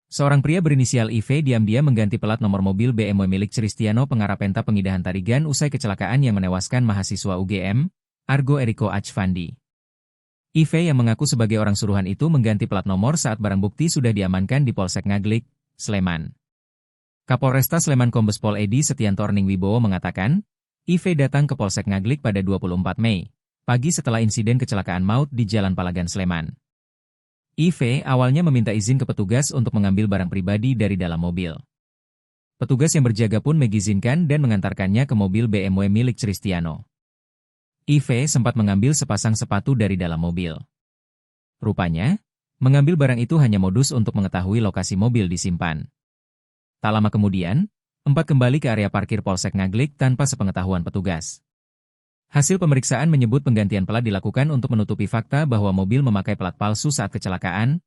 Seorang pria berinisial IV diam-diam mengganti plat nomor mobil BMW milik Cristiano Pengarapenta Pengidahan Tarigan usai kecelakaan yang menewaskan mahasiswa UGM, Argo Eriko Achvandi. IV yang mengaku sebagai orang suruhan itu mengganti plat nomor saat barang bukti sudah diamankan di Polsek Ngaglik, Sleman. Kapolresta Sleman Kombes Pol Edi Setianto Erning Wibowo mengatakan, IV datang ke Polsek Ngaglik pada 24 Mei, pagi setelah insiden kecelakaan maut di Jalan Palagan Sleman. IV awalnya meminta izin ke petugas untuk mengambil barang pribadi dari dalam mobil. Petugas yang berjaga pun mengizinkan dan mengantarkannya ke mobil BMW milik Cristiano. IV sempat mengambil sepasang sepatu dari dalam mobil. Rupanya, mengambil barang itu hanya modus untuk mengetahui lokasi mobil disimpan. Tak lama kemudian, empat kembali ke area parkir Polsek Ngaglik tanpa sepengetahuan petugas. Hasil pemeriksaan menyebut penggantian plat dilakukan untuk menutupi fakta bahwa mobil memakai plat palsu saat kecelakaan,